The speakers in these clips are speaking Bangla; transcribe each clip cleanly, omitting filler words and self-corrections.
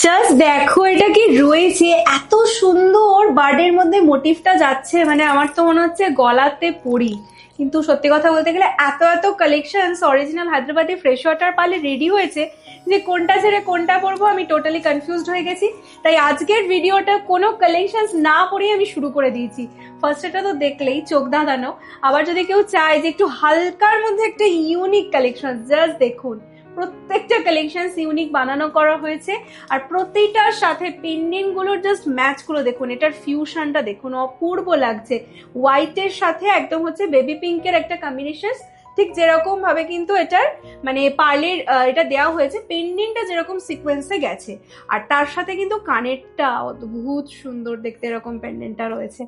জাস্ট দেখো এটা কি রয়েছে, এত সুন্দর বার্ডের মধ্যে মোটিভটা যাচ্ছে, মানে আমার তো মনে হচ্ছে গলাতে পড়ি। কিন্তু সত্যি কথা বলতে গেলে এত এত collections original Hyderabadi fresh water পার্লে রেডি হয়েছে যে কোনটা ছেড়ে কোনটা পরবো আমি টোটালি কনফিউজড হয়ে গেছি। তাই আজকের ভিডিওটা কোনো কালেকশনস না পরেই আমি শুরু করে দিয়েছি। ফার্স্ট এটা তো দেখলেই চোখ ধাঁধানো, আবার যদি কেউ চায় যে একটু হালকার মধ্যে একটা ইউনিক কালেকশন, জাস্ট দেখুন প্রত্যেকটা কালেকশন ইউনিক বানানো করা হয়েছে। আর প্রতিটার সাথে পেন্ডেন্ট গুলোর জাস্ট ম্যাচ গুলো দেখুন, এটার ফিউশনটা দেখুন, অপূর্ব লাগছে। হোয়াইটের সাথে একদম হচ্ছে বেবি পিঙ্কের একটা কম্বিনেশন, ঠিক যেরকম ভাবে কিন্তু এটার মানে পার্লের এটা দেওয়া হয়েছে, পেন্ডেন্টটা যেরকম সিকোয়েন্সে গেছে। আর তার সাথে কিন্তু কানেরটা অদ্ভুত সুন্দর দেখতে, এরকম পেন্ডেন্টটা রয়েছে।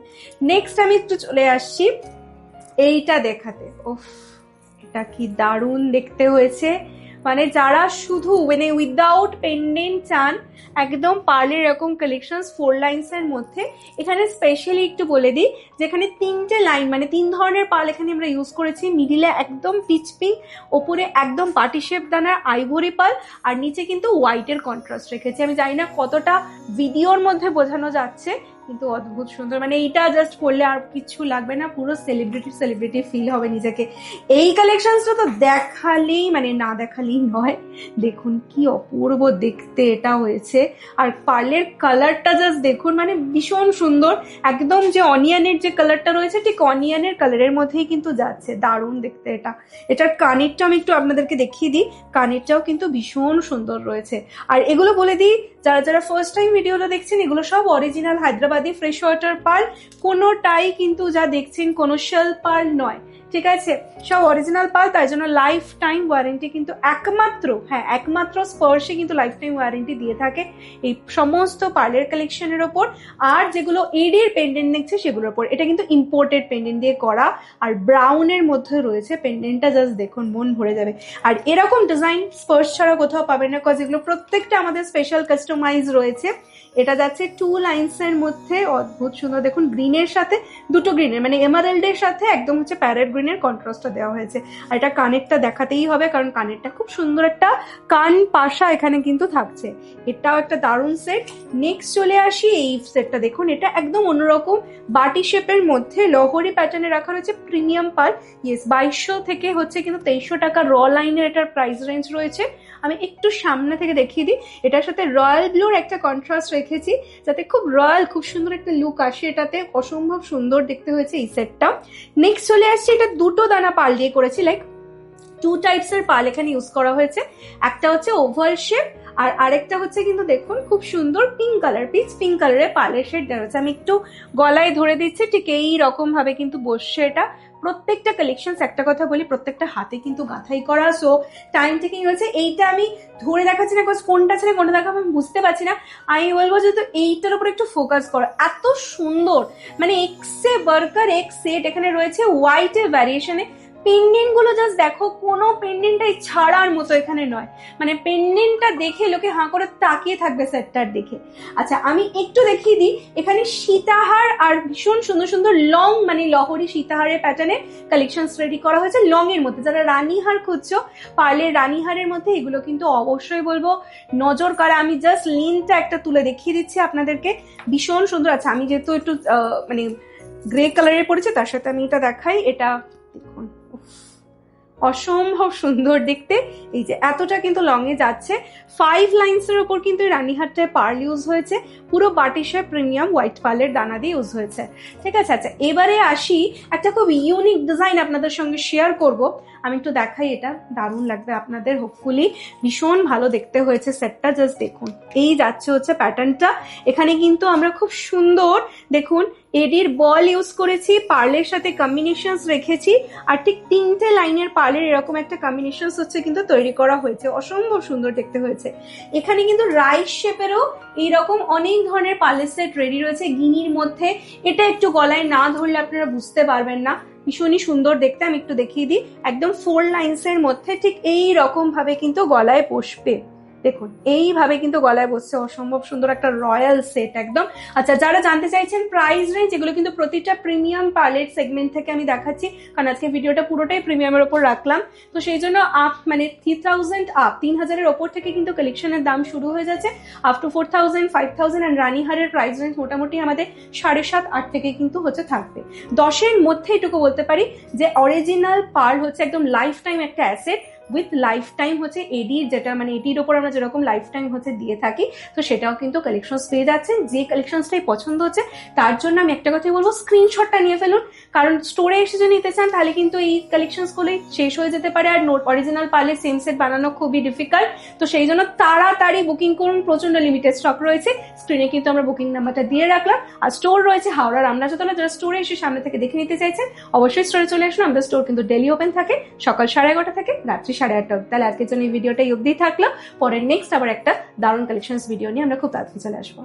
নেক্সট আমি একটু চলে আসছি এইটা দেখাতে। ওফ, এটা কি দারুণ দেখতে হয়েছে। মানে যারা শুধু মানে উইদাউট পেন্ডেন্ট চান, একদম পার্লের এরকম কালেকশনস 4 লাইনস এর মধ্যে। এখানে স্পেশালি একটু বলে দিই, যেখানে 3টে লাইন মানে 3 ধরনের পার্ল এখানে আমরা ইউজ করেছি। মিডিলে একদম পিচ পিঙ্ক, ওপরে একদম পার্টি শেপ দানার আইভরি পার্ল, আর নিচে কিন্তু হোয়াইটের কন্ট্রাস্ট রেখেছি। আমি জানি না কতটা ভিডিওর মধ্যে বোঝানো যাচ্ছে, কিন্তু অদ্ভুত সুন্দর। মানে এইটা জাস্ট পরলে আর কিছু লাগবে না, পুরো সেলিব্রিটি ফিল হবে নিজেকে। এই কালেকশনসটা তো দেখালেই মানে না দেখালেই নয়। দেখুন কি অপূর্ব দেখতে এটা হয়েছে। আর পার্লের কালারটা জাস্ট দেখুন, মানে ভীষণ সুন্দর। একদম যে অনিয়নের যে কালারটা রয়েছে, ঠিক অনিয়নের কালারের মধ্যেই কিন্তু যাচ্ছে। দারুণ দেখতে এটা। এটার কানেরটা আমি একটু আপনাদেরকে দেখিয়ে দিই, কানেরটাও কিন্তু ভীষণ সুন্দর রয়েছে। আর এগুলো বলে দিই, যারা যারা ফার্স্ট টাইম ভিডিওটা দেখছেন, এগুলো সব original Hyderabadi fresh water pearl. কোনোটাই কিন্তু যা দেখছেন কোনো শেল পার্ল নয়, ঠিক আছে? সব অরিজিনাল পার্ল, তাই জন্য লাইফ টাইম ওয়ারেন্টি কিন্তু একমাত্র স্পর্শে কিন্তু লাইফ টাইম ওয়ারেন্টি দিয়ে থাকে এই সমস্ত পার্লের কালেকশনের ওপর। আর যেগুলো এডির পেন্ডেন্ট দেখছে সেগুলোর ওপর। এটা কিন্তু ইম্পোর্টেড পেন্ডেন্ট দিয়ে করা, আর ব্রাউনের মধ্যে রয়েছে পেন্ডেন্টটা, জাস্ট দেখুন মন ভরে যাবে। আর এরকম ডিজাইন স্পর্শ ছাড়া কোথাও পাবেন না, কজ এগুলো প্রত্যেকটা আমাদের স্পেশাল কাস্টমাইজ রয়েছে। এটা যাচ্ছে 2 লাইনস এর মধ্যে, অদ্ভুত সুন্দর। দেখুন গ্রিনের সাথে দুটো গ্রিনের মানে এমারেল্ডের সাথে একদম হচ্ছে প্যারেট গ্রিনের কন্ট্রাস্টটা দেওয়া হয়েছে। আর এটা কানেরটা দেখাতেই হবে, কারণ কানেরটা খুব সুন্দর একটা কান পাশা এখানে কিন্তু থাকছে। এটাও একটা দারুণ সেট। নেক্সট চলে আসি এই সেটটা, দেখুন এটা একদম অন্যরকম বাটি শেপের মধ্যে লহরি প্যাটার্নে রাখা রয়েছে প্রিমিয়াম পার্ল। ইয়েস, 2200 থেকে হচ্ছে কিন্তু 2300 টাকা র লাইনের এটার প্রাইস রেঞ্জ রয়েছে। আমি একটু সামনে থেকে দেখিয়ে দিই, এটার সাথে রয়্যাল ব্লুর একটা কন্ট্রাস্ট রেখেছি, যাতে খুব রয়্যাল খুব সুন্দর একটা লুক আসে এটাতে। অসম্ভব সুন্দর দেখতে হয়েছে এই সেটটা। নেক্সট চলে আসছে, এটা দুটো দানা পার্ল দিয়ে করেছি, লাইক 2 টাইপস এর পার্ল এখানে ইউজ করা হয়েছে। একটা হচ্ছে ওভাল শেপ, আর আরেকটা হচ্ছে কিন্তু দেখুন খুব সুন্দর পিঙ্ক কালার, পিচ পিঙ্ক কালারের পার্লের শেড দেওয়া হয়েছে। আমি একটু গলায় ধরে দিচ্ছি, ঠিক এই রকম ভাবে কিন্তু বসছে এটা। প্রত্যেকটা কালেকশন, একটা কথা বলি, প্রত্যেকটা হাতে কিন্তু গাঁথাই করা, সো টাইম টেকিং হয়েছে। এইটা আমি ধরে দেখাচ্ছি না, কোনটা ছেড়ে কোনটা দেখাবো আমি বুঝতে পারছি না। আমি বলবো যেহেতু এইটার উপর একটু ফোকাস করো, এত সুন্দর। মানে এক্সে বার্কার এক্স সেট এখানে রয়েছে হোয়াইটের ভ্যারিয়েশনে। পেন্ডেন্ট গুলো জাস্ট দেখো, কোনো পেন্ডেন্টটাই ছাড়ার মতো এখানে নয়। মানে পেন্ডেন্টটা দেখে লোকে হাঁ করে তাকিয়ে থাকবে সেটটার দেখে। আচ্ছা আমি একটু দেখিয়ে দিই, এখানে সীতাহার আর ভীষণ সুন্দর সুন্দর লং মানে লহরি সীতাহারের প্যাটার্নে কালেকশন রেডি করা হয়েছে লং এর মধ্যে। যারা রানীহার খুঁজছো, পার্লের রানীহারের মধ্যে এগুলো কিন্তু অবশ্যই বলবো নজর কাড়া। আমি জাস্ট লিনটা একটা তুলে দেখিয়ে দিচ্ছি আপনাদেরকে, ভীষণ সুন্দর। আচ্ছা আমি যেহেতু একটু মানে গ্রে কালারের পড়েছে, তার সাথে আমি এটা দেখাই। এটা দেখুন অসম্ভব সুন্দর দেখতে। এই যে এতটা কিন্তু লং এ যাচ্ছে। 5 লাইনস এর উপর কিন্তু রানীহাটটায় পার্ল ইউজ হয়েছে, পুরো বাটিশা প্রিমিয়াম হোয়াইট পার্লের দানা দিয়ে ইউজ হয়েছে, ঠিক আছে? আচ্ছা এবারে আসি, একটা খুব ইউনিক ডিজাইন আপনাদের সঙ্গে শেয়ার করব। আমি একটু দেখাই, এটা দারুণ লাগবে আপনাদের, হোপফুলি ভীষণ ভালো দেখতে হয়েছে সেটটা। জাস্ট দেখুন এই যাচ্ছে হচ্ছে প্যাটার্নটা। এখানে কিন্তু আমরা খুব সুন্দর দেখুন এডির বল ইউজ করেছি, পার্লের সাথে কম্বিনেশনস রেখেছি, আর ঠিক 3টে লাইনের পার্লের এরকম একটা কম্বিনেশনস হচ্ছে কিন্তু তৈরি করা হয়েছে। অসম্ভব সুন্দর দেখতে হয়েছে। এখানে কিন্তু রাইস শেপেরও এইরকম অনেক ধরনের পার্লের সেট রেডি রয়েছে গিনির মধ্যে। এটা একটু গলায় না ধরলে আপনারা বুঝতে পারবেন না, ভীষণই সুন্দর দেখতে। আমি একটু দেখিয়ে দিই, একদম 4 লাইনস এর মধ্যে ঠিক এই রকম ভাবে কিন্তু গলায় বসবে। দেখুন এইভাবে কিন্তু গলায় বসছে, অসম্ভব সুন্দর একটা রয়্যাল সেট একদম। আচ্ছা, যারা জানতে চাইছেন প্রাইস রেঞ্জ, এগুলো কিন্তু প্রতিটা প্রিমিয়াম পার্লের সেগমেন্ট থেকে আমি দেখাচ্ছি, কারণ আজকে ভিডিওটা পুরোটাই প্রিমিয়ামের ওপর রাখলাম। তো সেই জন্য মানে 3000 3000-এর ওপর থেকে কিন্তু কালেকশনের দাম শুরু হয়ে যাচ্ছে, আপ টু 4000, 5000, অ্যান্ড রানীহারের প্রাইস রেঞ্জ মোটামুটি আমাদের 7.5-8 থেকে কিন্তু হচ্ছে থাকবে। 10-এর মধ্যে এটুকু বলতে পারি যে অরিজিনাল পার্ল হচ্ছে একদম লাইফ টাইম একটা অ্যাসেট, উইথ লাইফ টাইম হচ্ছে এডি, যেটা মানে এডির ওপর আমরা যেরকম লাইফ টাইম হচ্ছে দিয়ে থাকি, তো সেটাও কিন্তু কালেকশন পেয়ে যাচ্ছেন। যে কালেকশনসটাই পছন্দ হচ্ছে তার জন্য আমি একটা কথাই বলবো, স্ক্রিনশটটা নিয়ে ফেলুন, কারণ স্টোরে এসে যদি নিতে চান তাহলে কিন্তু এই কালেকশনস গুলোই শেষ হয়ে যেতে পারে, আর অরিজিনাল পার্লে সেম সেট বানানো খুবই ডিফিকাল্ট। তো সেই জন্য তাড়াতাড়ি বুকিং করুন, প্রচন্ড লিমিটেড স্টক রয়েছে। স্ক্রিনে কিন্তু আমরা বুকিং নাম্বারটা দিয়ে রাখলাম, আর স্টোর রয়েছে হাওড়া রামরাজতলা। যারা স্টোরে এসে সামনে থেকে দেখে নিতে চাইছেন অবশ্যই স্টোরে চলে আসুন। আমাদের স্টোর কিন্তু ডেলি ওপেন থাকে, সকাল 11:30 থেকে রাত্রি 8:30। তাহলে আজকের জন্য এই ভিডিওটা অবধি থাকলো, পরের নেক্সট আবার একটা দারুণ কালেকশনস ভিডিও নিয়ে আমরা খুব তাড়াতাড়ি চলে আসবো।